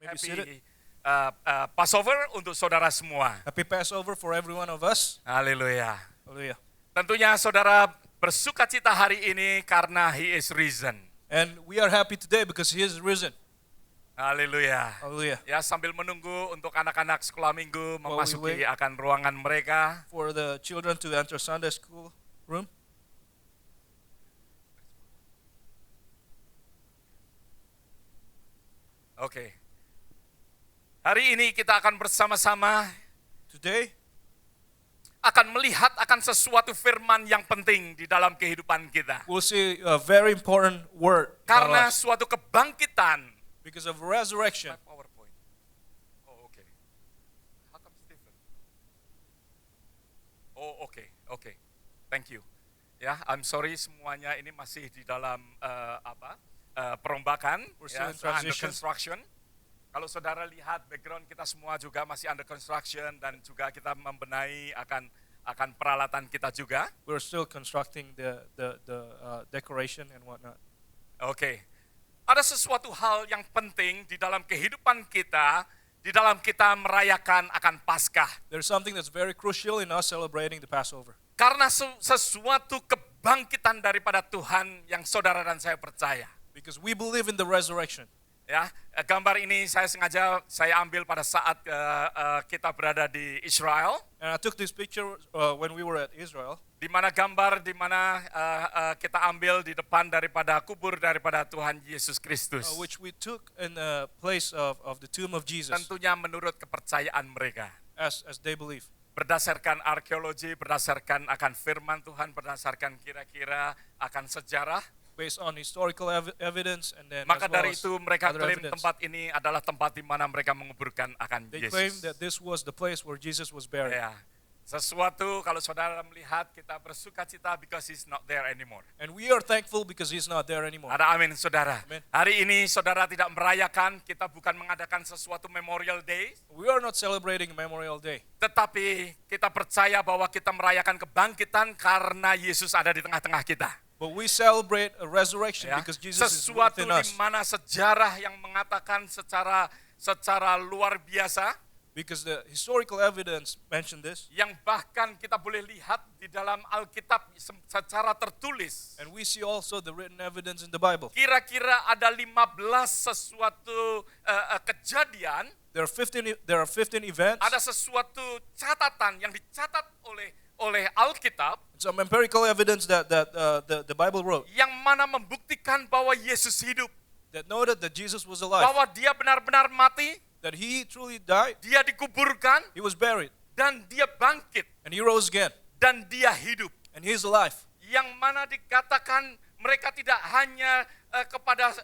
Maybe seated. Happy Passover untuk saudara semua. Happy Passover for every one of us. Haleluya. Hallelujah. Tentunya saudara bersuka cita hari ini karena He is risen. And we are happy today because He is risen. Haleluya. Hallelujah. Ya, sambil menunggu untuk anak-anak sekolah minggu While we memasuki wait. akan ruangan mereka. For the children to enter Sunday school room. Oke. Hari ini kita akan bersama-sama Today, akan melihat akan sesuatu firman yang penting di dalam kehidupan kita. we'll see a very important word. in our Karena lives. suatu kebangkitan. Because of resurrection. PowerPoint. Oh, oke. How come Stephen? Oh, oke. Thank you. Ya, I'm sorry semuanya ini masih di dalam perombakan, We're still in under transition. construction. Kalau saudara lihat background kita semua juga masih under construction dan juga kita membenahi akan peralatan kita juga. We're still constructing the decoration and whatnot. Oke. Ada sesuatu hal yang penting di dalam kehidupan kita, di dalam kita merayakan akan Paskah. There's something that's very crucial in us celebrating the Passover. Karena sesuatu kebangkitan daripada Tuhan yang saudara dan saya percaya. Because we believe in the resurrection. Ya, gambar ini saya sengaja ambil pada saat kita berada di Israel, And I took this picture when we were at Israel. di mana kita ambil di depan daripada kubur daripada Tuhan Yesus Kristus. Which we took in the place of the tomb of Jesus, Tentunya menurut kepercayaan mereka. as they believe. Berdasarkan arkeologi, berdasarkan akan firman Tuhan, berdasarkan kira-kira akan sejarah. Based on historical evidence, and then Maka as well dari as itu mereka other klaim evidence. tempat ini adalah tempat di mana mereka menguburkan akan They claim Yesus. that this was the place where Jesus was buried. Ya, sesuatu kalau saudara melihat kita bersuka cita because He's not there anymore. And we are thankful because He's not there anymore. Ada amin saudara. Amin. Hari ini saudara tidak merayakan, kita bukan mengadakan sesuatu Memorial Day, We are not celebrating Memorial Day, tetapi kita percaya bahwa kita merayakan kebangkitan karena Yesus ada di tengah-tengah kita. but we celebrate a resurrection Ya. because Jesus is Sesuatu within di us. mana sejarah yang mengatakan secara luar biasa, Because the historical evidence mentioned this, yang bahkan kita boleh lihat di dalam Alkitab secara tertulis. and we see also the written evidence in the Bible. Kira-kira ada 15 sesuatu kejadian, There are 15 events, ada sesuatu catatan yang dicatat oleh Alkitab some empirical evidence that the Bible wrote yang mana membuktikan bahwa Yesus hidup, that noted that Jesus was alive, bahwa Dia benar-benar mati, that He truly died, Dia dikuburkan, He was buried, dan Dia bangkit, and He rose again, dan Dia hidup. and He is alive. Yang mana dikatakan mereka tidak hanya kepada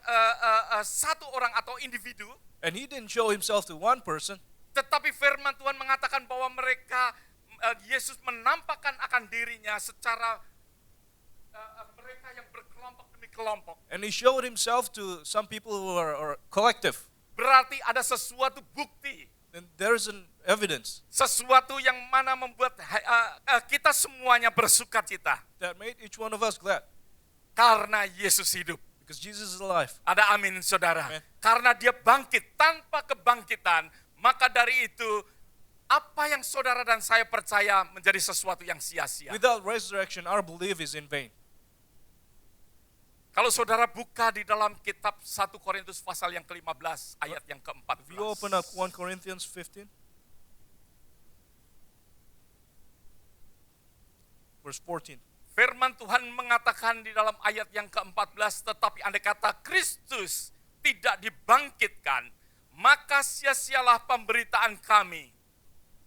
satu orang atau individu, And He didn't show Himself to one person, tetapi firman Tuhan mengatakan bahwa Yesus menampakkan akan dirinya secara mereka yang berkelompok demi kelompok. and He showed Himself to some people who are collective. Berarti ada sesuatu bukti, And there's an evidence sesuatu yang mana membuat kita semuanya bersuka cita that made each one of us glad karena Yesus hidup. because Jesus is alive. Ada amin saudara. Amin. Karena Dia bangkit, tanpa kebangkitan, maka dari itu apa yang saudara dan saya percaya menjadi sesuatu yang sia-sia. Without resurrection, our belief is in vain. Kalau saudara buka di dalam kitab 1 Korintus pasal yang ke-15 ayat yang ke-14. If you open up 1 Corinthians 15, verse 14. Firman Tuhan mengatakan di dalam ayat yang ke-14, tetapi andai kata Kristus tidak dibangkitkan, maka sia-sialah pemberitaan kami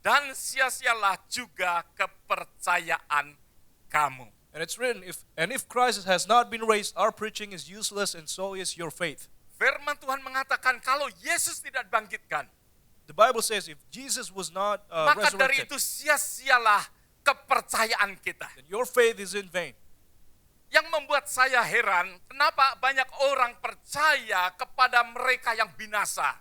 dan sia-sialah juga kepercayaan kamu. And it's written, if Christ has not been raised, our preaching is useless and so is your faith. Firman Tuhan mengatakan kalau Yesus tidak bangkitkan, The Bible says if Jesus was not maka dari resurrected, itu sia-sialah kepercayaan kita. then your faith is in vain. Yang membuat saya heran, kenapa banyak orang percaya kepada mereka yang binasa,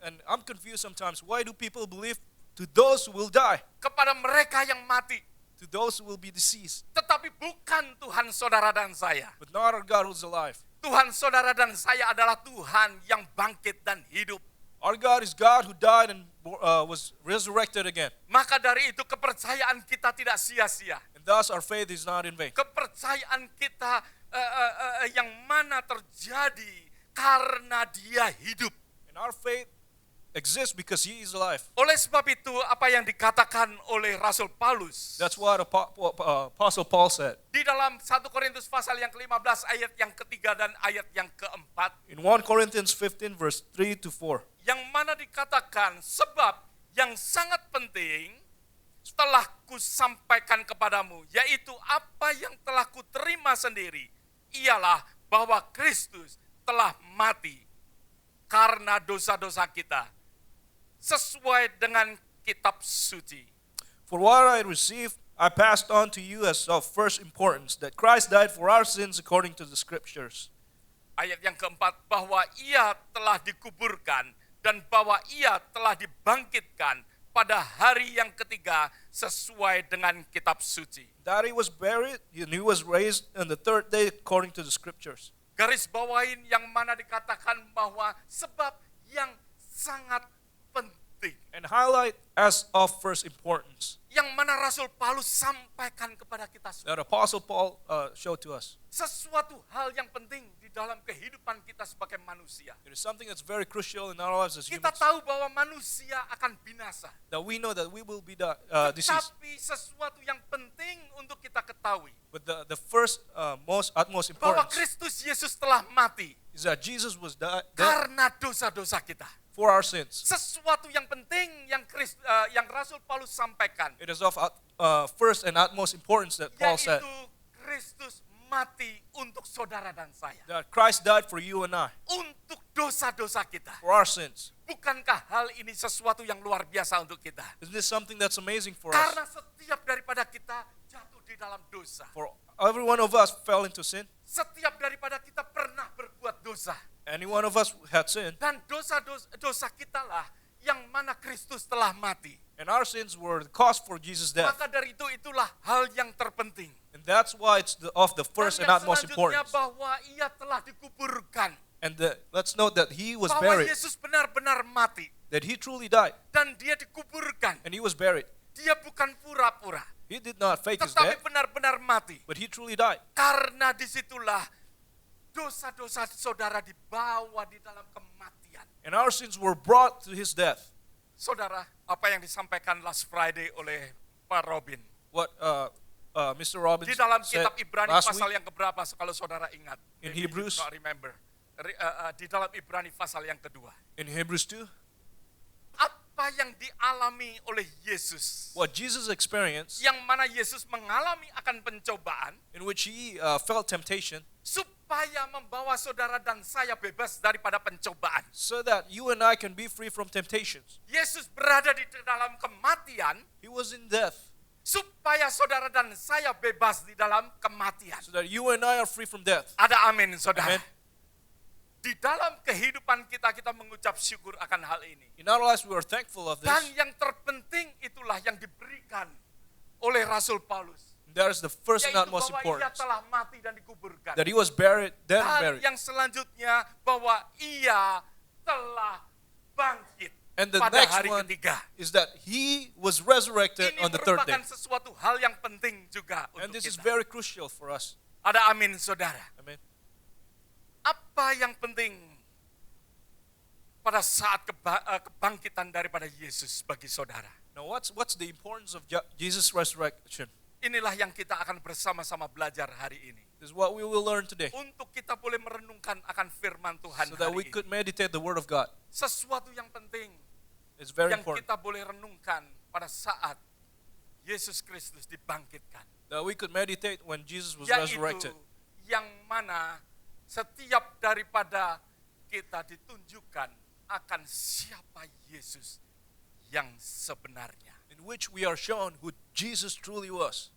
And I'm confused sometimes. Why do people believe to those who will die, kepada mereka yang mati, to those who will be deceased, tetapi bukan Tuhan saudara dan saya. but not our God who's alive? Tuhan saudara dan saya adalah Tuhan yang bangkit dan hidup. Our God is God who died and was resurrected again. Maka dari itu kepercayaan kita tidak sia-sia. And thus our faith is not in vain. Kepercayaan kita yang mana terjadi karena Dia hidup. And our faith exists because He is alive. Oleh sebab itu apa yang dikatakan oleh Rasul Paulus That's what Apostle Paul said. di dalam 1 Korintus pasal yang ke-15 ayat yang ketiga dan ayat yang keempat, In 1 Corinthians 15 verse 3 to 4. yang mana dikatakan sebab yang sangat penting telah kusampaikan kepadamu, yaitu apa yang telah kuterima sendiri, ialah bahwa Kristus telah mati karena dosa-dosa kita, sesuai dengan kitab suci. For what I received, I passed on to you as of first importance, that Christ died for our sins according to the Scriptures. Ayat yang keempat, bahwa Ia telah dikuburkan dan bahwa Ia telah dibangkitkan pada hari yang ketiga sesuai dengan kitab suci. That He was buried, and He was raised on the third day according to the Scriptures. Garis bawain yang mana dikatakan bahwa sebab yang sangat penting, And highlight as of first importance, yang mana Rasul Paulus sampaikan kepada kita semua. that Apostle Paul showed to us. Sesuatu hal yang penting di dalam kehidupan kita sebagai manusia. It is something that's very crucial in our lives as Kita humans, tahu bahwa manusia akan binasa. that we know that we will be deceased. Tetapi sesuatu yang penting untuk kita ketahui, But the first, utmost bahwa importance Kristus Yesus telah mati is that Jesus was dead karena dosa-dosa kita. for our sins. Sesuatu yang penting yang Rasul Paulus sampaikan, It is of first and utmost importance that Paul said, yaitu Kristus mati untuk saudara dan saya. that Christ died for you and I, Untuk dosa-dosa kita. for our sins. Bukankah hal ini sesuatu yang luar biasa untuk kita? Isn't this something that's amazing for us? Karena setiap daripada kita jatuh di dalam dosa. For every one of us fell into sin. Setiap daripada kita pernah berbuat dosa. Any one of us had sinned, Dan dosa kita lah yang mana Kristus telah mati. and our sins were the cause for Jesus' death. Maka dari itulah hal yang terpenting. And that's why it's of the first and Dan yang utmost selanjutnya importance. bahwa Ia telah dikuburkan. And let's note that He was Bahwa buried, Yesus benar-benar mati. that He truly died, Dan Dia dikuburkan. and He was buried. Dia bukan pura-pura. He did not fake His Tetapi death, benar-benar mati. but He truly died. Karena disitulah dosa-dosa saudara dibawa di dalam kematian. And our sins were brought to His death. Saudara, apa yang disampaikan last Friday oleh Pak Robin? What Mr. Robbins Di dalam said kitab Ibrani last pasal week, yang keberapa kalau saudara ingat? In Maybe you Hebrews. do not remember. Di dalam Ibrani pasal yang kedua. in Hebrews 2, Apa yang dialami oleh Yesus? what Jesus experienced, Yang mana Yesus mengalami akan pencobaan in which He felt temptation, supaya membawa saudara dan saya bebas daripada pencobaan. so that you and I can be free from temptations. Yesus berada di dalam kematian He was in death, supaya saudara dan saya bebas di dalam kematian. so that you and I are free from death. Ada amin, saudara. Amen. Di dalam kehidupan kita mengucap syukur akan hal ini. In our lives, we are thankful of Dan this. yang terpenting itulah yang diberikan oleh Rasul Paulus. That is the first and Yaitu utmost bahwa ia importance. telah mati dan dikuburkan. That He was buried, then Dan buried. yang selanjutnya bahwa ia telah bangkit And the pada next hari one ketiga. is that He was resurrected Ini on the third day. merupakan sesuatu hal yang penting juga And untuk this is kita. very crucial for us. Ada amin, saudara. Amen. Apa yang penting pada saat kebangkitan daripada Yesus bagi saudara? Now, what's the importance of Jesus' resurrection? Inilah yang kita akan bersama-sama belajar hari ini. This is what we will learn today, Untuk kita boleh merenungkan akan firman Tuhan so that we hari ini. could meditate the Word of God. Sesuatu yang penting It's very yang important kita boleh renungkan pada saat Yesus Kristus dibangkitkan. that we could meditate when Jesus was Yaitu resurrected. yang mana setiap daripada kita ditunjukkan akan siapa Yesus yang sebenarnya. In which we are shown who Jesus truly was.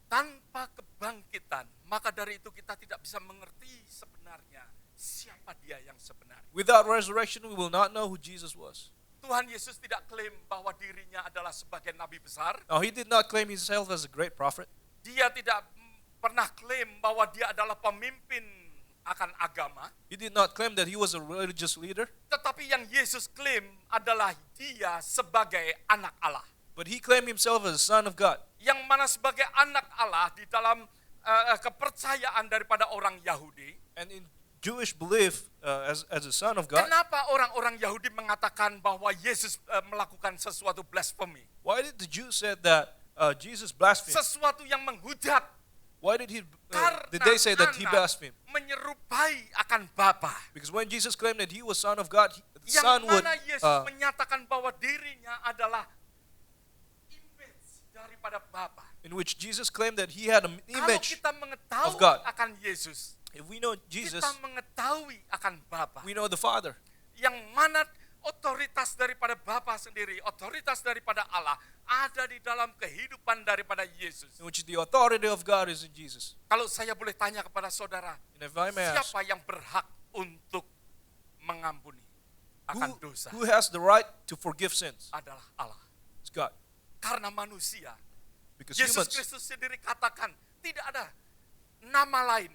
Tanpa kebangkitan, maka dari itu kita tidak bisa mengerti sebenarnya siapa dia yang sebenarnya. Without resurrection, we will not know who Jesus was. Tuhan Yesus tidak klaim bahwa dirinya adalah sebagai nabi besar. Now, He did not claim Himself as a great prophet. Dia tidak pernah klaim bahwa dia adalah pemimpin akan agama, He did not claim that he was a religious leader, tetapi yang Yesus klaim adalah dia sebagai anak Allah. but he claimed himself as a son of God. Yang mana sebagai anak Allah di dalam kepercayaan daripada orang Yahudi. And in Jewish belief, as a son of God, Kenapa orang-orang Yahudi mengatakan bahwa Yesus melakukan sesuatu blasphemy? why did the Jews say that Jesus blasphemed? Sesuatu yang menghujat. Why did Karena did they say that he anak blasphemed? menyerupai akan Bapa. Because when Jesus claimed that he was son of God, the Yang son would mana Yesus menyatakan bahwa dirinya adalah image daripada Bapa. in which Jesus claimed that he had an Kalau image. kita mengetahui of God. akan Yesus, If we know Jesus, kita mengetahui akan Bapa. we know the Father. Yang mana otoritas daripada Bapa sendiri, otoritas daripada Allah ada di dalam kehidupan daripada Yesus. In which the authority of God is in Jesus. Kalau saya boleh tanya kepada saudara, And if I may ask, siapa yang berhak untuk mengampuni akan dosa? who has the right to forgive sins? Adalah Allah. It's God. Karena manusia. Because Yesus humans, Kristus sendiri katakan, tidak ada nama lain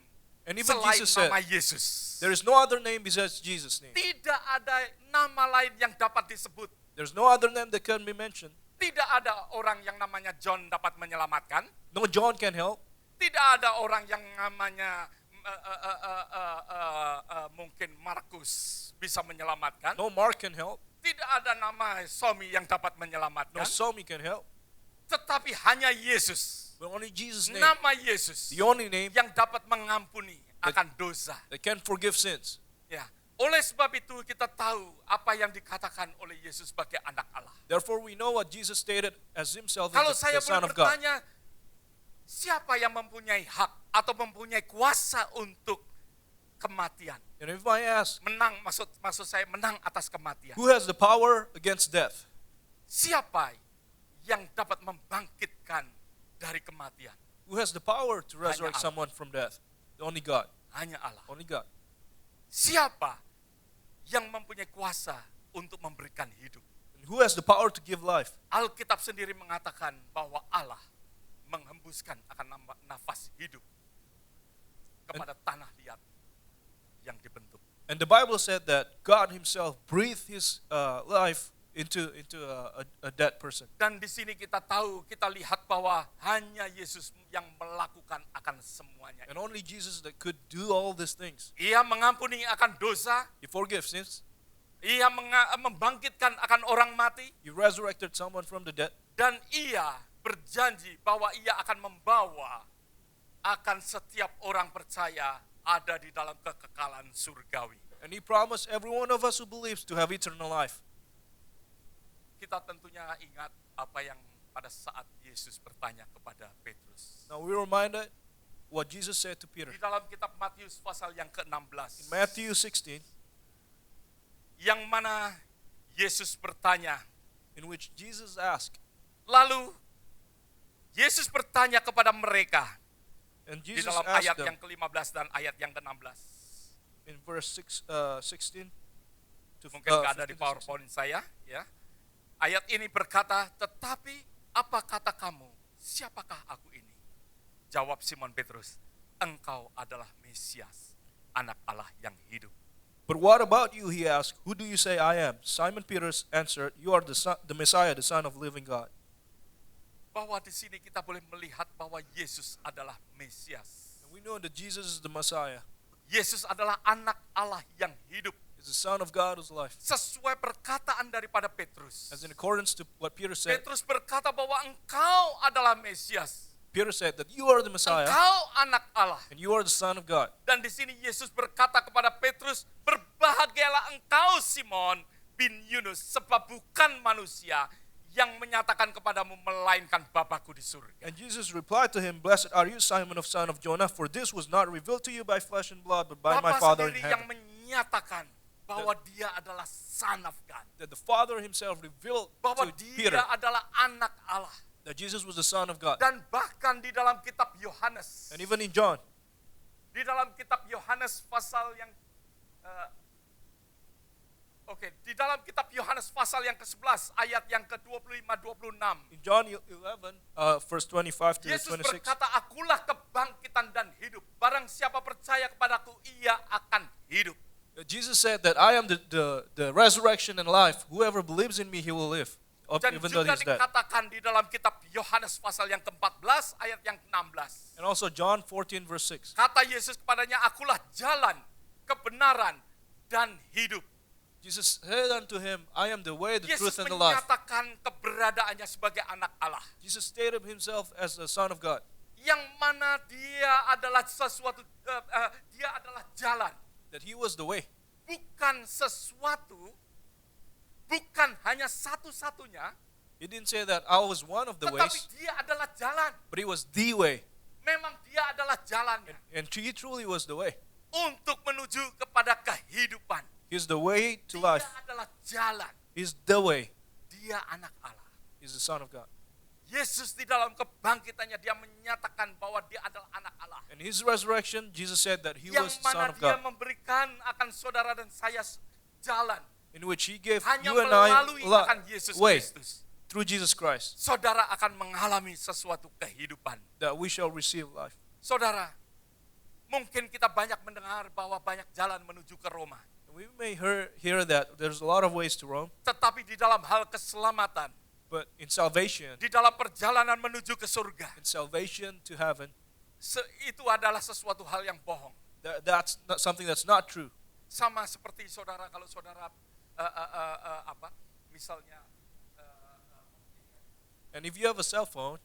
and even selain Jesus said, nama Yesus. there is no other name besides Jesus' name. Tidak ada nama lain yang dapat disebut. There's no other name that can be mentioned. Tidak ada orang yang namanya John dapat menyelamatkan. No John can help. Tidak ada orang yang namanya mungkin Markus bisa menyelamatkan. No Mark can help. Tidak ada nama Somi yang dapat No menyelamatkan. Somi can help. Tetapi hanya Yesus. But only Jesus' name, Nama Yesus the only name yang dapat mengampuni akan dosa. that can forgive sins. Ya. Oleh sebab itu kita tahu apa yang dikatakan oleh Yesus sebagai anak Allah. Therefore, we know what Jesus stated as himself Kalau as saya the Son boleh of God. bertanya, siapa yang mempunyai hak atau mempunyai kuasa untuk kematian? And if I ask, Menang, maksud saya menang atas kematian. who has the power against death? Siapa yang dapat membangkitkan dari kematian? Who has the power to resurrect Allah. someone from death? Only God. Hanya Allah. Only God. Siapa yang mempunyai kuasa untuk memberikan hidup? And who has the power to give life? Alkitab sendiri mengatakan bahwa Allah menghembuskan akan nafas hidup kepada tanah liat yang dibentuk. And the Bible said that God himself breathed his life into a dead person. Dan di sini kita tahu, kita lihat bahwa hanya Yesus yang melakukan akan semuanya. And only Jesus that could do all these things. Ia mengampuni akan dosa, He forgives sins. ia membangkitkan akan orang mati, He resurrected someone from the dead. dan ia berjanji bahwa ia akan membawa akan setiap orang percaya ada di dalam kekekalan surgawi. And he promised every one of us who believes to have eternal life. Kita tentunya ingat apa yang pada saat Yesus bertanya kepada Petrus. Now we're reminded what Jesus said to Peter. Di dalam kitab Matius pasal yang ke-16. In Matthew 16, Yang mana Yesus bertanya. in which Jesus asked, Lalu Yesus bertanya kepada mereka. and Di Jesus dalam asked ayat them yang ke-15 dan ayat yang ke-16. in verse 16 to Mungkin nggak ada 15 to 16. di PowerPoint saya. Ya. Ayat ini berkata, tetapi apa kata kamu? Siapakah aku ini? Jawab Simon Petrus, engkau adalah Mesias, anak Allah yang hidup. But what about you, he asked, who do you say I am? Simon Peter answered, you are the Messiah, the Son of living God. Bahwa di sini kita boleh melihat bahwa Yesus adalah Mesias. And we know that Jesus is the Messiah. Yesus adalah anak Allah yang hidup. He's the Son of God who's life. Sesuai perkataan daripada Petrus. As in accordance to what Peter said, Petrus berkata bahwa engkau adalah Mesias. Peter said that you are the Messiah Engkau anak Allah. and you are the Son of God. Dan di sini Yesus berkata kepada Petrus, berbahagialah engkau Simon bin Yunus, sebab bukan manusia yang menyatakan kepadamu melainkan Bapakku di surga. And Jesus replied to him, blessed are you, Simon of son of Jonah, for this was not revealed to you by flesh and blood, but by my Bapa Father in sendiri yang heaven. menyatakan bahwa dia adalah Son of God. That the Father himself revealed Bahwa to dia Peter adalah anak Allah. that Jesus was the Son of God. Dan bahkan di dalam kitab Yohanes, And even in John, di dalam kitab Yohanes pasal yang Oke, di dalam kitab Yohanes pasal yang ke-11 ayat yang ke-25-26. In John 11, verse 25 to Yesus 26, berkata, akulah kebangkitan dan hidup. Barang siapa percaya kepadaku, ia akan hidup. Jesus said that I am the resurrection and life. Whoever believes in me, he will live, Dan even though juga he's dead. dikatakan di dalam kitab Yohanes pasal yang ke-14 ayat yang ke-16. And also John 14, verse 6. Kata Yesus kepadanya, akulah jalan, kebenaran, dan hidup. Jesus said unto him, I am the way, the Yesus truth, and the life. menyatakan keberadaannya sebagai anak Allah. Jesus stated himself as the Son of God, Yang mana dia adalah dia adalah jalan. that he was the way. Bukan sesuatu, bukan hanya satu-satunya, He didn't say that I was one of the tetapi ways, dia adalah jalan. but he was the way. Memang dia adalah jalannya And he truly was the way. untuk menuju kepada kehidupan. He's the way to Dia life. adalah jalan. He's the way. Dia anak Allah. He's the Son of God. Yesus di dalam kebangkitannya dia menyatakan bahwa dia adalah anak Allah. In his resurrection, Jesus said that he was Yang the Son mana of dia God, memberikan akan saudara dan saya jalan. in which he gave Hanya you and I melalui akan Yesus way Kristus. through Jesus Christ, Saudara akan mengalami sesuatu kehidupan. that we shall receive life. Saudara, mungkin kita banyak mendengar bahwa banyak jalan menuju ke Roma. We may hear that there's a lot of ways to Rome, Tetapi di dalam hal keselamatan, but in salvation, di dalam perjalanan menuju ke surga, in salvation to heaven, itu adalah sesuatu hal yang bohong. that's not something that's not true. Sama seperti saudara, kalau saudara misalnya And if you have a cell phone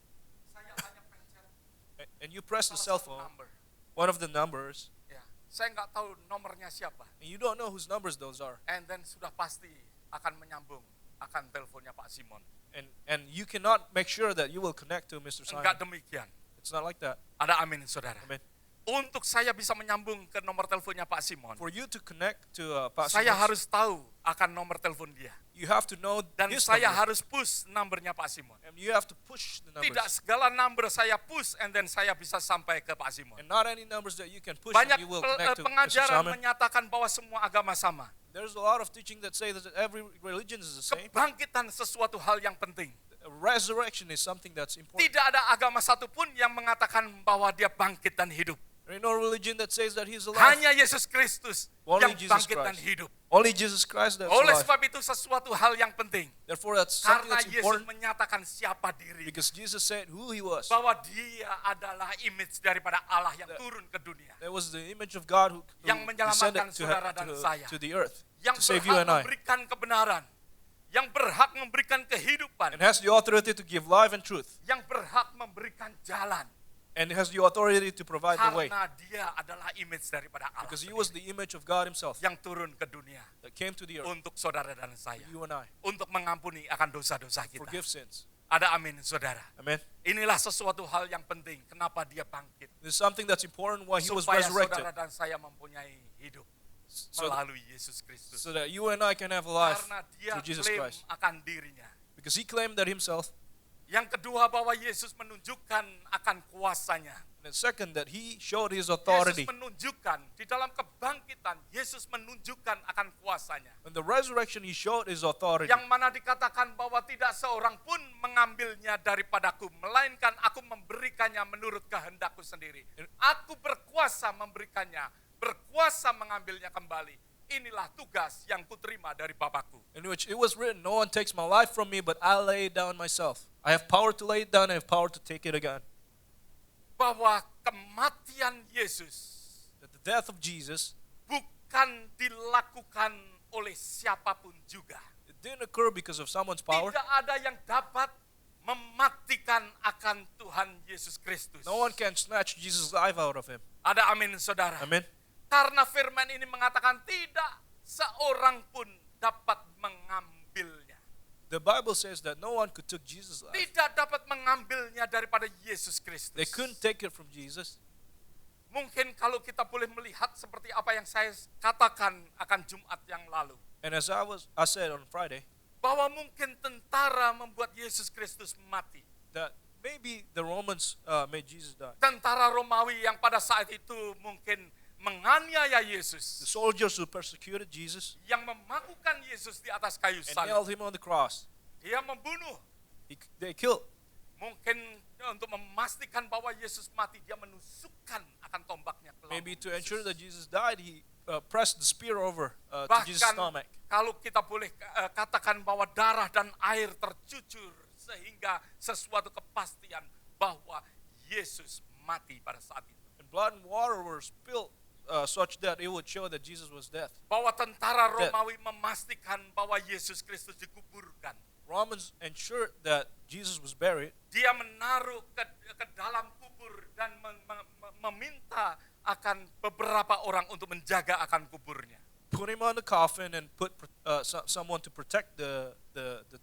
saya hanya pencet and you press the salah cell satu phone, number, one of the numbers, ya, saya nggak tahu nomornya siapa, and you don't know whose numbers those are, and then sudah pasti akan menyambung akan teleponnya Pak Simon. and you cannot make sure that you will connect to Mr. Enggak Simon. demikian. It's not like that. Ada amin saudara. Amen. Untuk saya bisa menyambung ke nomor teleponnya Pak Simon, For you to connect to Pastor saya Simon, harus tahu akan nomor telepon dia. you have to know Dan his saya number, harus push nomornya Pak Simon. and you have to push the Tidak numbers. segala number saya push and then saya bisa sampai ke Pak Simon. And not any numbers that you can push Banyak and you will connect to Mr. pengajaran Simon. menyatakan bahwa semua agama sama. There's a lot of teaching that say that every religion is the same. Kebangkitan sesuatu hal yang penting. Resurrection is something that's important. Tidak ada agama satupun yang mengatakan bahwa dia bangkit dan hidup. There ain't no religion that says that he's alive. Hanya Yesus Kristus Only yang Jesus bangkit dan Christ. hidup. Only Jesus Christ that's Oleh alive. sebab itu sesuatu hal yang penting. Therefore, that's something Karena that's Yesus important menyatakan siapa diri. because Jesus said who he was. Bahwa dia adalah image daripada Allah yang turun ke dunia. There was the image of God who Yang menyelamatkan descended saudara dan saya. to the earth Yang to save you berhak and I, memberikan kebenaran. Yang berhak memberikan kehidupan. and has the authority to give life and truth, Yang berhak memberikan jalan. and has the authority to provide the way Karena dia adalah image daripada Allah because he was sendiri the image of God himself yang turun ke dunia that came to the earth, untuk saudara dan saya. you and I, Untuk mengampuni akan dosa-dosa kita. forgive sins. Ada amin saudara. Amen. Inilah sesuatu hal yang penting. Kenapa dia bangkit. This is something that's important why he was Supaya resurrected, saudara dan saya mempunyai hidup so, melalui Yesus Kristus. so that you and I can have a life Karena dia through Jesus klaim Christ. akan dirinya. Because he claimed that himself. Yang kedua bahwa Yesus menunjukkan akan kuasanya. And second, that he showed his Yesus authority. menunjukkan di dalam kebangkitan, Yesus menunjukkan akan kuasanya. In the resurrection, he showed his authority. Yang mana dikatakan bahwa tidak seorang pun mengambilnya daripadaku, melainkan aku memberikannya menurut kehendakku sendiri. Aku berkuasa memberikannya, berkuasa mengambilnya kembali. Inilah tugas yang kuterima dari Bapakku. In which it was written, no one takes my life from me, but I lay it down myself. I have power to lay it down, I have power to take it again. Bahwa kematian Yesus That the death of Jesus, bukan dilakukan oleh siapapun juga. it didn't occur because of someone's power. Tidak ada yang dapat mematikan akan Tuhan Yesus Kristus. No one can snatch Jesus' life out of him. Ada amin saudara. Amen. Karena firman ini mengatakan tidak seorang pun dapat mengambilnya. The Bible says that no one could take Jesus' life. Tidak dapat mengambilnya daripada Yesus Kristus. They couldn't take it from Jesus. Mungkin kalau kita boleh melihat seperti apa yang saya katakan akan Jumat yang lalu. And as I said on Friday, Bahwa mungkin tentara membuat Yesus Kristus mati. that maybe the Romans made Jesus die. Tentara Romawi yang pada saat itu mungkin menganiaya the Yesus, soldiers who persecuted Jesus yang memakukan Yesus di atas kayu and salib. nailed him on the cross. Dia membunuh. They killed. Mungkin untuk memastikan bahwa Yesus mati, dia menusukkan akan tombaknya ke lambung Maybe to ensure Yesus. that Jesus died, he pressed the spear over to Jesus' Bahkan stomach. kalau kita boleh katakan bahwa darah dan air tercucur sehingga sesuatu kepastian bahwa Yesus mati pada saat itu. And blood and water were spilled such that it would show that Jesus was dead. Bahwa tentara Romawi memastikan bahwa Yesus Kristus dikuburkan. Romans ensured that Jesus was buried. Dia menaruh ke dalam kubur dan meminta akan beberapa orang untuk menjaga akan kuburnya. Put him on the coffin and put someone to protect the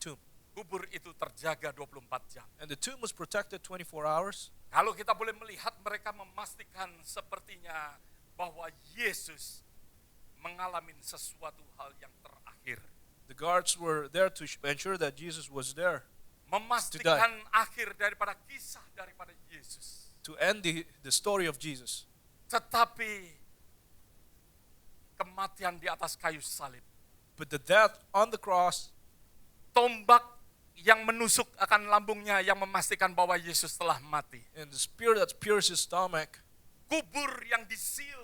tomb. Kubur itu terjaga 24 jam. And the tomb was protected 24 hours. Kalau kita boleh melihat, mereka memastikan sepertinya bahwa Yesus mengalami sesuatu hal yang terakhir. The guards were there to ensure that Jesus was there Memastikan akhir daripada kisah daripada Yesus. to end the story of Jesus. Tetapi kematian di atas kayu salib, But the death on the cross, tombak yang menusuk akan lambungnya yang memastikan bahwa Yesus telah mati. and the spear that pierced his stomach, Kubur yang disil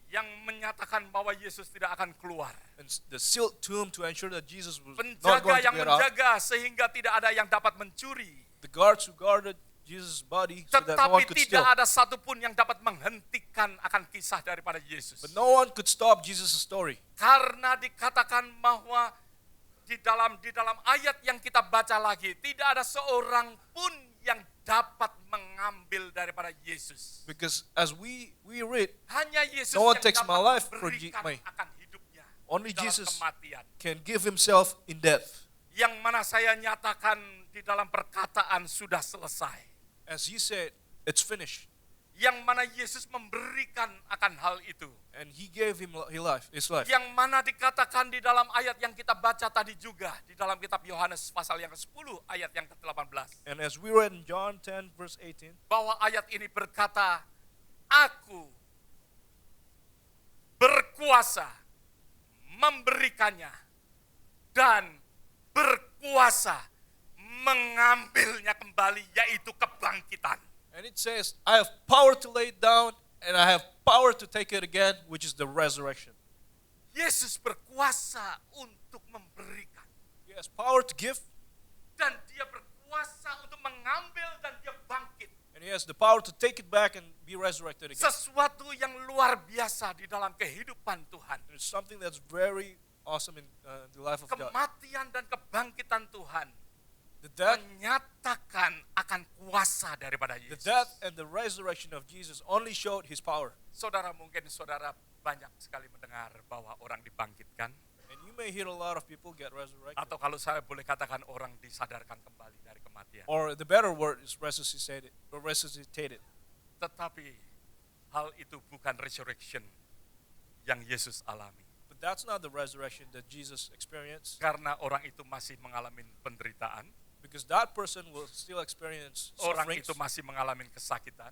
yang menyatakan bahwa Yesus tidak akan keluar. and the sealed tomb to ensure that Jesus was not Penjaga going to yang get out. menjaga sehingga tidak ada yang dapat mencuri. The guards who guarded Jesus' body so that no one Tetapi could tidak steal. ada satupun yang dapat menghentikan akan kisah daripada Yesus. But no one could stop Jesus' story. Karena dikatakan bahwa di dalam ayat yang kita baca lagi, tidak ada seorang pun yang dapat mengambil daripada Yesus. Because as we read, Hanya Yesus No one yang takes dapat my life for memberikan me. akan hidupnya Only di dalam Jesus kematian. can give himself in death. Yang mana saya nyatakan di dalam perkataan sudah selesai. As he said, it's finished. Yang mana Yesus memberikan akan hal itu. And he gave him his life. Yang mana dikatakan di dalam ayat yang kita baca tadi juga. Di dalam kitab Yohanes pasal yang ke-10 ayat yang ke-18. And as we read in John 10 verse 18, Bahwa ayat ini berkata, aku berkuasa memberikannya dan berkuasa mengambilnya kembali, yaitu kebangkitan. and it says, I have power to lay it down and I have power to take it again, which is the resurrection. Yesus berkuasa untuk memberikan. He has power to give Dan dia berkuasa untuk mengambil dan dia bangkit. and he has the power to take it back and be resurrected again. Sesuatu yang luar biasa di dalam kehidupan Tuhan. There's something that's very awesome in the life of God. Kematian dan kebangkitan Tuhan The death, menyatakan akan kuasa daripada the Yesus. death and the resurrection of Jesus only showed his power. Saudara, mungkin saudara banyak sekali mendengar bahwa orang dibangkitkan. And you may hear a lot of people get resurrected. Atau kalau saya boleh katakan orang disadarkan kembali dari kematian. Or the better word is resuscitated. Or resuscitated. Tetapi hal itu bukan resurrection yang Yesus alami. But that's not the resurrection that Jesus experienced. Karena orang itu masih mengalami penderitaan. Because that person will still experience Orang sufferings, itu masih mengalami kesakitan.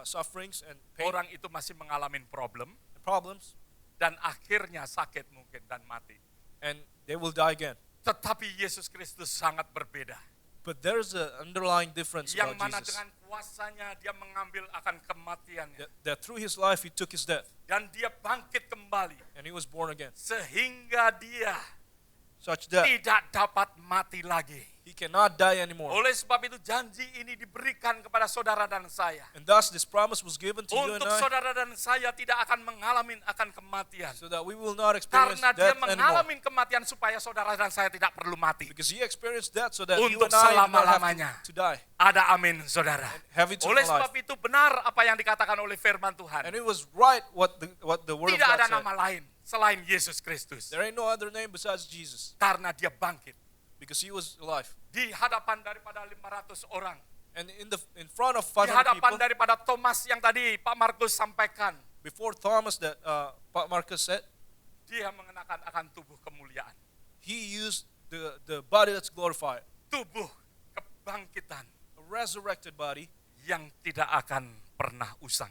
sufferings and pain Orang itu masih mengalami problem. and problems. Dan akhirnya sakit mungkin dan mati. And they will die again. Tetapi Yesus Kristus sangat berbeda. But there's an underlying difference Yang about mana Jesus. dengan kuasanya dia mengambil akan kematiannya. That through his life he took his death. Dan dia bangkit kembali. And he was born again. Sehingga dia Such that tidak dapat mati lagi. he cannot die anymore. Oleh sebab itu janji ini diberikan kepada saudara dan saya. And thus this promise was given to you and Untuk I, saudara dan saya tidak akan mengalami akan kematian. so that we will not experience Karena dia death anymore. mengalami kematian supaya saudara dan saya tidak perlu mati. Because he experienced death so that you Untuk and I do not selama-lamanya. have to die. Ada amin saudara. Have eternal Oleh life. sebab itu benar apa yang dikatakan oleh firman Tuhan. And it was right what the word of Tidak God ada said. nama lain selain Yesus Kristus. There ain't no other name besides Jesus. Karena dia bangkit Because he was alive. di hadapan daripada 500 orang. And in front of Di 500 hadapan people, daripada Thomas yang tadi Pak Markus sampaikan. before Thomas that Marcus said, Dia mengenakan akan tubuh kemuliaan. he used the body that's glorified, Tubuh kebangkitan a resurrected body yang tidak akan pernah usang.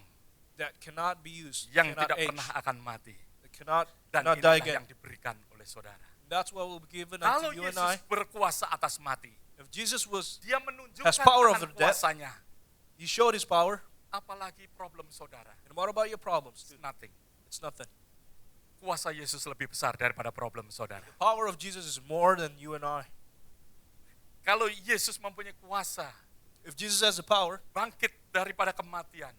that cannot be used, yang cannot tidak age, pernah akan mati. that cannot Dan die inilah again. yang diberikan oleh saudara. That's what will be given Kalau unto you and I. Yesus berkuasa atas mati, If Jesus dia has menunjukkan power akan over death. kuasanya. He showed his power. Apalagi problem saudara, And what about your problems? it's nothing. It's nothing. Kuasa Yesus lebih besar daripada problem saudara. The power of Jesus is more than you and I. Kalau Yesus mempunyai kuasa, If Jesus has the power bangkit daripada kematian,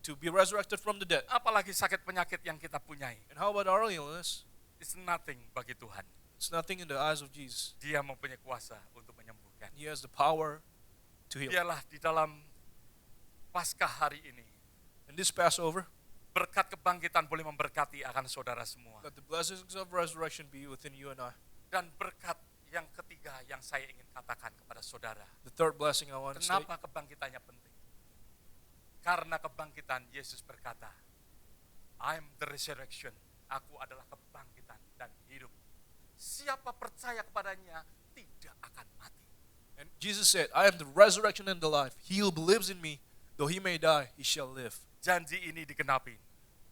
to be resurrected from the dead, apalagi sakit penyakit yang kita punyai, and how about our illness? it's nothing bagi Tuhan. It's nothing in the eyes of Jesus. Dia mempunyai kuasa untuk menyembuhkan. He has the power to heal. Biarlah di dalam Paskah hari ini, And this Passover, berkat kebangkitan boleh memberkati akan saudara semua. let the blessings of resurrection be within you and I. Dan berkat yang ketiga yang saya ingin katakan kepada saudara. The third blessing I want to state. Kenapa kebangkitannya penting? Karena kebangkitan Yesus berkata, I'm the resurrection. Aku adalah kebangkitan dan hidup. Siapa percaya kepadanya tidak akan mati. And Jesus said, I am the resurrection and the life. He who believes in me, though he may die, he shall live. Janji ini digenapi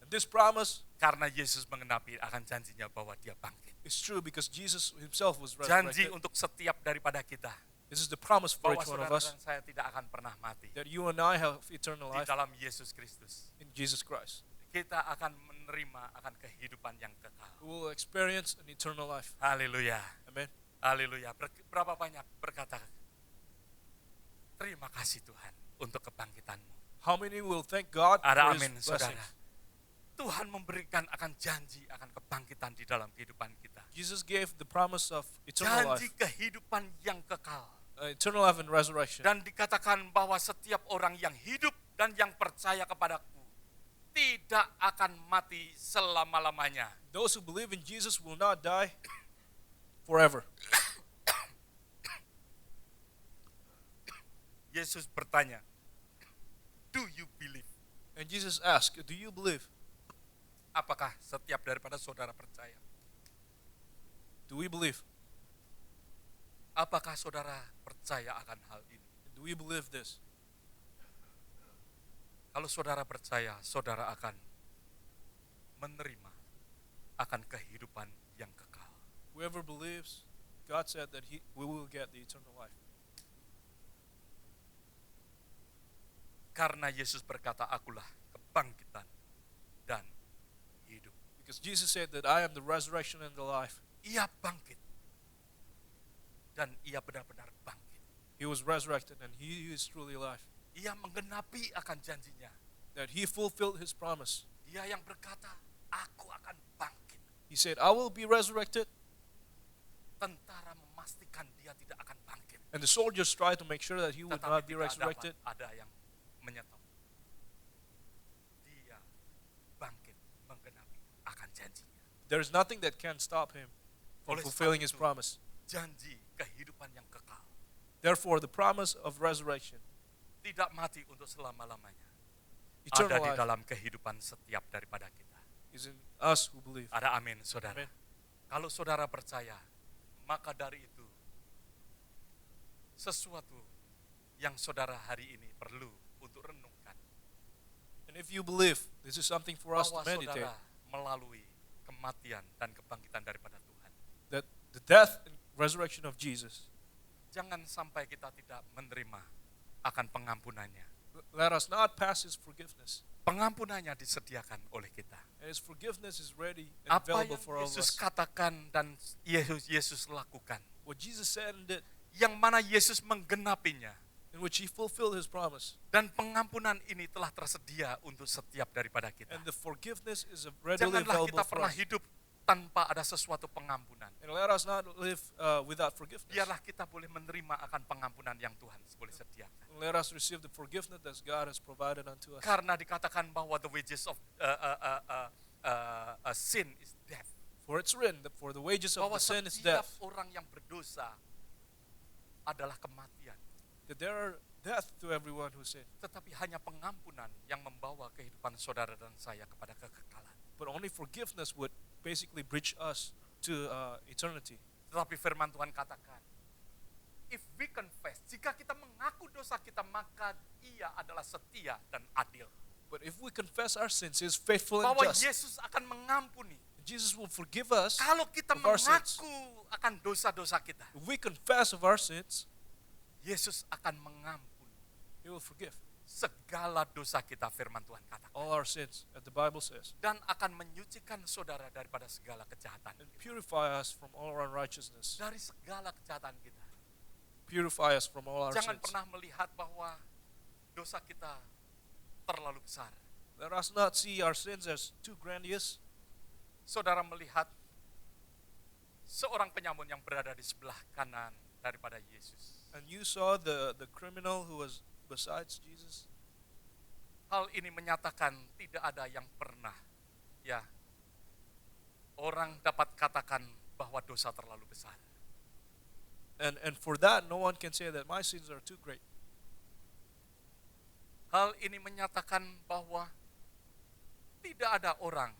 And this promise karena Yesus mengenapi akan janjinya bahwa dia bangkit. is true because Jesus himself was Janji resurrected. untuk setiap daripada kita This is the promise for bahwa each one of saudara us, dan saya tidak akan pernah mati that you and I have eternal di life dalam Yesus Kristus. in Jesus Christ. Kita akan menerima akan kehidupan yang kekal. We will experience an eternal life. Haleluya. Amen. Haleluya. Berapa banyak berkata, terima kasih Tuhan untuk kebangkitanmu. How many will thank God Ada for his amin blessings? saudara. Tuhan memberikan akan janji akan kebangkitan di dalam kehidupan kita. Jesus gave the promise of eternal Janji life, kehidupan yang kekal. eternal life and resurrection. Dan dikatakan bahwa setiap orang yang hidup dan yang percaya kepadaku tidak akan mati selama-lamanya. Those who believe in Jesus will not die forever. Yesus bertanya, do you believe? And Jesus asked, do you believe? Apakah setiap daripada saudara percaya? Do we believe? Apakah saudara percaya akan hal ini? Do we believe this? Kalau saudara percaya, saudara akan menerima akan kehidupan yang kekal. Whoever believes, God said that we will get the eternal life. Karena Yesus berkata, akulah kebangkitan dan hidup. Because Jesus said that I am the resurrection and the life. Ia bangkit. Dan ia benar-benar bangkit. He was resurrected and he is truly alive. Ia menggenapi akan janjinya. That he fulfilled his promise. Dia yang berkata, aku akan bangkit. He said, I will be resurrected. Tentara memastikan dia tidak akan bangkit. And the soldiers tried to make sure that he would Tetapi not be tidak resurrected. dapat ada yang menyetop. Dia bangkit menggenapi akan janjinya. There is nothing that can stop him from Oleh fulfilling sebab his itu, promise. Janji kehidupan yang kekal. Therefore, the promise of resurrection, Tidak mati untuk selama-lamanya. eternal Ada di life, dalam kehidupan setiap daripada kita. is in us who believe. Ada amin saudara. Amin. Kalau saudara percaya, maka dari itu sesuatu yang saudara hari ini perlu untuk renungkan. And if you believe, this is something for us to Bahwa meditate. saudara melalui kematian dan kebangkitan daripada Tuhan. That the death and resurrection of Jesus, Jangan sampai kita tidak menerima akan pengampunannya. let us not pass his forgiveness. Pengampunannya disediakan oleh kita. And his forgiveness is ready and Apa available yang for all of Yesus us. katakan dan Yesus lakukan. What Jesus said and did, Yang mana Yesus menggenapinya. in which he fulfilled his promise. Dan pengampunan ini telah tersedia untuk setiap daripada kita. And the forgiveness is readily Janganlah available kita for pernah us. hidup tanpa ada sesuatu pengampunan. And let us not live without forgiveness. Biarlah kita boleh menerima akan pengampunan yang Tuhan boleh sediakan. And let us receive the forgiveness that God has provided unto us. Karena dikatakan bahwa the wages of sin is death. For it's written that for the wages of Bahwa the sin is setiap death. orang yang berdosa adalah kematian. That there are death to everyone who sin. Tetapi hanya pengampunan yang membawa kehidupan saudara dan saya kepada kekekalan. But only forgiveness would basically bridge us to eternity. Tetapi firman Tuhan katakan, if we confess, jika kita mengaku dosa kita, maka ia adalah setia dan adil. But if we confess our sins, He is faithful and bahwa just. Yesus akan mengampuni. Jesus will forgive us. Kalau kita of our sins. mengaku akan dosa-dosa kita, If we confess of our sins, Yesus akan mengampuni He will forgive segala dosa kita, firman Tuhan katakan. all our sins, as the Bible says, Dan akan menyucikan saudara daripada segala kejahatan and kita. purify us from all unrighteousness. Dari segala kejahatan kita. Purify us from all our Jangan sins. pernah melihat bahwa dosa kita terlalu besar. Let us not see our sins as too grandiose. Saudara melihat seorang penyamun yang berada di sebelah kanan daripada Yesus. And you saw the criminal who was besides Jesus. Hal ini menyatakan tidak ada yang pernah orang dapat katakan bahwa dosa terlalu besar. And for that, no one can say that my sins are too great. Hal ini menyatakan bahwa tidak ada orang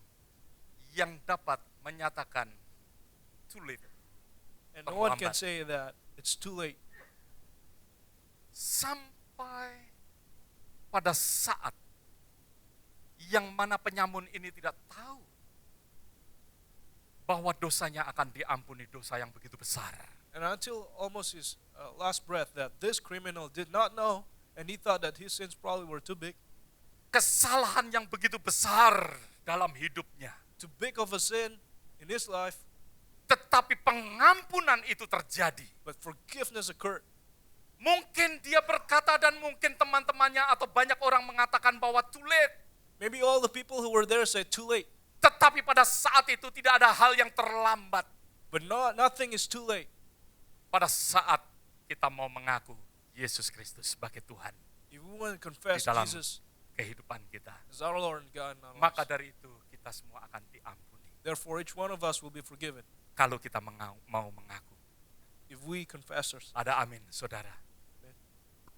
yang dapat menyatakan too late. And no one can Terlambat. say that it's too late. Sampai pada saat yang mana penyamun ini tidak tahu bahwa dosanya akan diampuni, dosa yang begitu besar. And until almost his last breath, that this criminal did not know, and he thought that his sins probably were too big. Kesalahan yang begitu besar dalam hidupnya. Too big of a sin in his life, Tetapi pengampunan itu terjadi. but forgiveness occurred. Mungkin dia berkata dan mungkin teman-temannya atau banyak orang mengatakan bahwa too late. Maybe all the people who were there said too late, Tetapi pada saat itu tidak ada hal yang terlambat. but nothing is too late. Pada saat kita mau mengaku Yesus Kristus sebagai Tuhan If we want to confess Di dalam Jesus kehidupan kita, as our Lord and God in our maka lives, dari itu kita semua akan diampuni. therefore each one of us will be forgiven Kalau kita mau mengaku. if we confess our sins. Ada amin, saudara.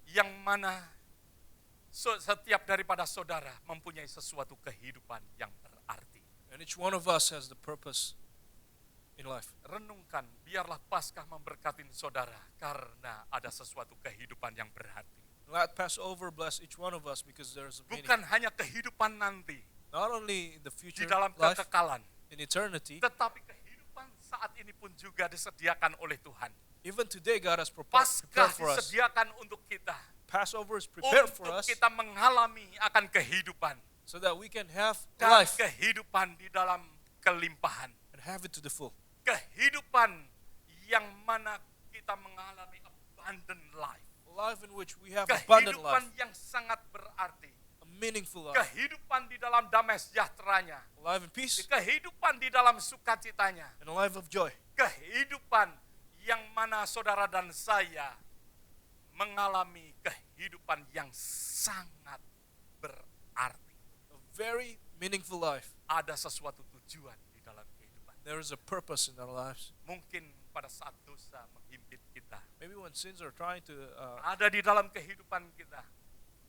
Yang mana setiap daripada saudara mempunyai sesuatu kehidupan yang berarti. And each one of us has the purpose in life. Renungkan, biarlah Paskah memberkati saudara karena ada sesuatu kehidupan yang berarti. Let Passover bless each one of us because there's a meaning. Bukan hanya kehidupan nanti Not only in the di future dalam life, kekekalan, in eternity, tetapi kehidupan saat ini pun juga disediakan oleh Tuhan. even today God has Paskah prepared for us. disediakan untuk kita, Passover is prepared for untuk us kita mengalami akan kehidupan so that we can have dan life kehidupan di dalam kelimpahan. and have it to the full. Kehidupan yang mana kita mengalami abundant life. A life in which we have abundant Kehidupan life, yang sangat berarti. a meaningful life, Kehidupan di dalam damai sejahteranya. a life in peace, Kehidupan di dalam sukacitanya. and a life of joy. Kehidupan yang mana saudara dan saya mengalami kehidupan yang sangat berarti. A very meaningful life. Ada sesuatu tujuan di dalam kehidupan. There is a purpose in our lives. Mungkin pada saat dosa menghimpit kita, Maybe when sins are trying ada di dalam kehidupan kita,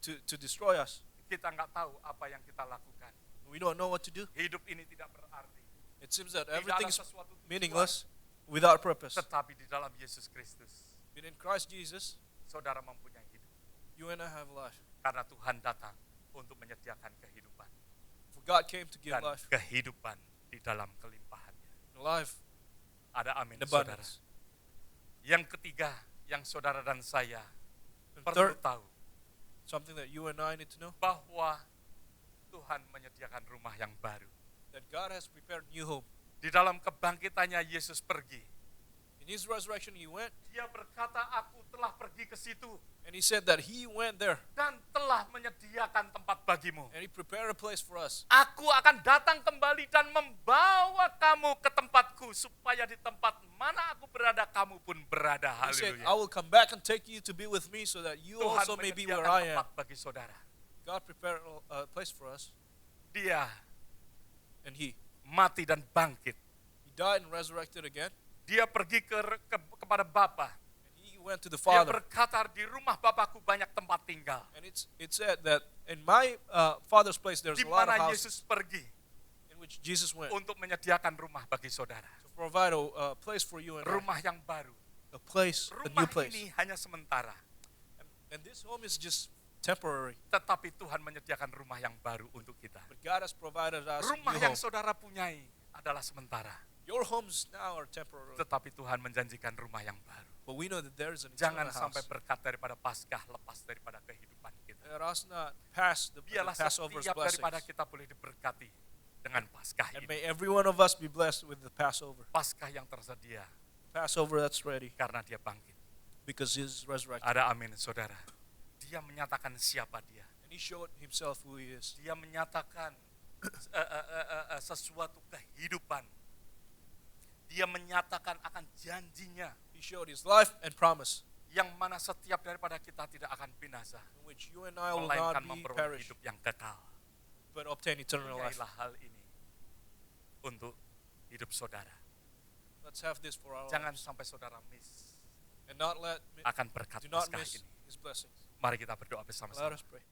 to destroy us, kita nggak tahu apa yang kita lakukan. we don't know what to do. Hidup ini tidak berarti. It seems that Tidak ada everything's sesuatu tujuan, meaningless without purpose. tetapi di dalam Yesus Kristus, But in Christ Jesus, saudara mempunyai hidup. you and I have life. Karena Tuhan datang untuk menyediakan kehidupan. For God came to give Dan life, kehidupan di dalam kelimpahannya. life Ada amin, in saudara. abundance. Yang ketiga, yang saudara dan saya And perlu third, tahu, something that you and I need to know, bahwa Tuhan menyediakan rumah yang baru. that God has prepared new home. Di dalam kebangkitannya Yesus pergi. In His resurrection, He went, Dia berkata, aku telah pergi ke situ and He said that He went there, dan telah menyediakan tempat bagimu. and He prepared a place for us. Aku akan datang kembali dan membawa kamu ke tempatku, supaya di tempat mana aku berada, kamu pun berada. He said, I Haleluya. will come back and take you to be with me so that you Tuhan also may be where menyediakan I am. tempat bagi saudara. God prepared a place for us, Dia and He mati dan bangkit. He died and resurrected again, Dia pergi kepada Bapa. and He went to the Dia Father. berkata, di rumah Bapakku banyak tempat tinggal. And it said that in my Father's place there's Di a lot of mana houses Yesus pergi in which Jesus went untuk menyediakan rumah bagi saudara. to provide a place for you and I, Rumah yang baru. a place, a Rumah new place. ini hanya sementara. And this home is just temporary. Tetapi Tuhan menyediakan rumah yang baru untuk kita. But God has provided us a Rumah new yang home. saudara punyai adalah sementara. Your homes now are temporary. Tetapi Tuhan menjanjikan rumah yang baru. But we know that there is an Jangan eternal sampai house. berkat daripada Paskah lepas daripada kehidupan kita. Let us not pass the Biarlah Passover's setiap daripada blessings. kita boleh diberkati dengan Paskah And ini. may every one of us be blessed with the Passover. Paskah yang tersedia Passover that's ready karena dia bangkit. because he is resurrected. Ada amin, saudara. Dia menyatakan siapa dia. And he showed himself who he is. Dia menyatakan sesuatu kehidupan. Dia menyatakan akan janjinya He showed his life and promise, yang mana setiap daripada kita tidak akan binasa, in which you and I will melainkan not be memperoleh perish, hidup yang kekal. but obtain eternal life. Pilihlah hal ini untuk hidup saudara. Let's have this for our Jangan lives. sampai saudara miss And not let akan berkat do not Paskah miss ini. his blessings. Mari kita berdoa bersama-sama. Let us pray.